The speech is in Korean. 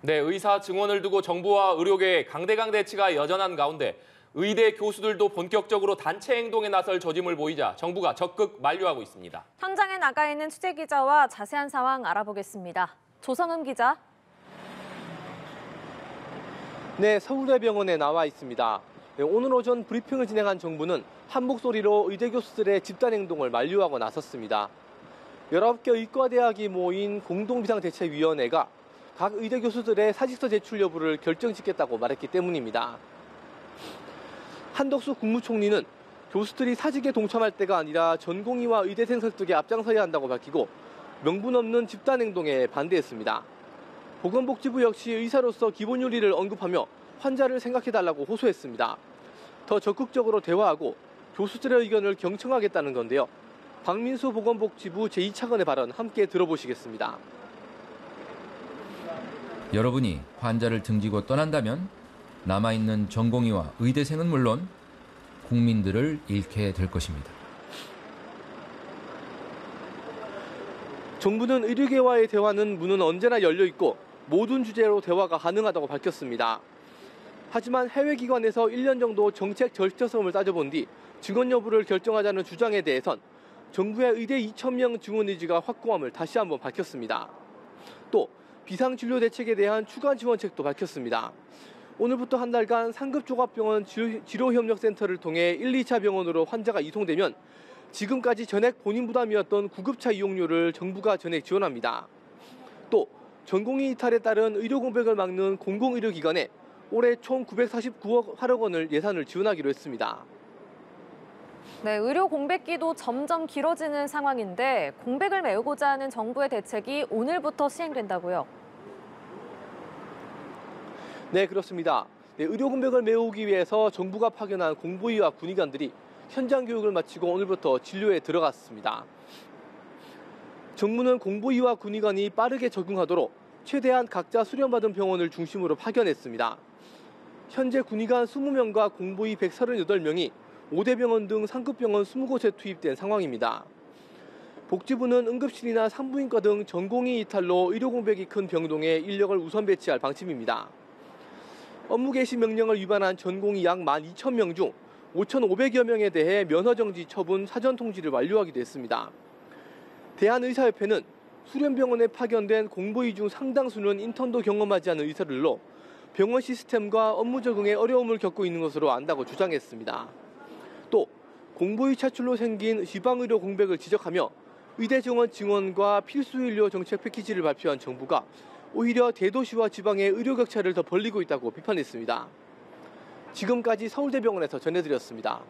네, 의사 증원을 두고 정부와 의료계의 강대강 대치가 여전한 가운데 의대 교수들도 본격적으로 단체 행동에 나설 조짐을 보이자 정부가 적극 만류하고 있습니다. 현장에 나가 있는 취재기자와 자세한 상황 알아보겠습니다. 조성음 기자. 네, 서울대병원에 나와 있습니다. 네, 오늘 오전 브리핑을 진행한 정부는 한 목소리로 의대 교수들의 집단 행동을 만류하고 나섰습니다. 19개 의과대학이 모인 공동비상대책위원회가 각 의대 교수들의 사직서 제출 여부를 결정짓겠다고 말했기 때문입니다. 한덕수 국무총리는 교수들이 사직에 동참할 때가 아니라 전공의와 의대생 설득에 앞장서야 한다고 밝히고 명분 없는 집단 행동에 반대했습니다. 보건복지부 역시 의사로서 기본 윤리를 언급하며 환자를 생각해달라고 호소했습니다. 더 적극적으로 대화하고 교수들의 의견을 경청하겠다는 건데요. 박민수 보건복지부 제2차관의 발언 함께 들어보시겠습니다. 여러분이 환자를 등지고 떠난다면 남아있는 전공의와 의대생은 물론 국민들을 잃게 될 것입니다. 정부는 의료계와의 대화는 문은 언제나 열려있고 모든 주제로 대화가 가능하다고 밝혔습니다. 하지만 해외 기관에서 1년 정도 정책 절차성을 따져본 뒤 증원 여부를 결정하자는 주장에 대해선 정부의 의대 2,000명 증원 의지가 확고함을 다시 한번 밝혔습니다. 또 비상진료 대책에 대한 추가 지원책도 밝혔습니다. 오늘부터 한 달간 상급 종합병원 치료협력센터를 통해 1, 2차 병원으로 환자가 이송되면 지금까지 전액 본인 부담이었던 구급차 이용료를 정부가 전액 지원합니다. 또 전공의 이탈에 따른 의료 공백을 막는 공공의료기관에 올해 총 949억 원을 예산을 지원하기로 했습니다. 네, 의료 공백기도 점점 길어지는 상황인데 공백을 메우고자 하는 정부의 대책이 오늘부터 시행된다고요? 네, 그렇습니다. 네, 의료 공백을 메우기 위해서 정부가 파견한 공보위와 군의관들이 현장 교육을 마치고 오늘부터 진료에 들어갔습니다. 정부는 공보위와 군의관이 빠르게 적응하도록 최대한 각자 수련받은 병원을 중심으로 파견했습니다. 현재 군의관 20명과 공보위 138명이 5대 병원 등 상급병원 20곳에 투입된 상황입니다. 복지부는 응급실이나 산부인과 등 전공의 이탈로 의료 공백이 큰 병동에 인력을 우선 배치할 방침입니다. 업무 개시 명령을 위반한 전공의 약 12,000명 중 5,500여 명에 대해 면허정지 처분 사전 통지를 완료하기도 했습니다. 대한의사협회는 수련병원에 파견된 공보의 중 상당수는 인턴도 경험하지 않은 의사들로 병원 시스템과 업무 적응에 어려움을 겪고 있는 것으로 안다고 주장했습니다. 또 공보의 차출로 생긴 지방의료 공백을 지적하며 의대 정원 증원과 필수인료 정책 패키지를 발표한 정부가 오히려 대도시와 지방의 의료 격차를 더 벌리고 있다고 비판했습니다. 지금까지 서울대병원에서 전해드렸습니다.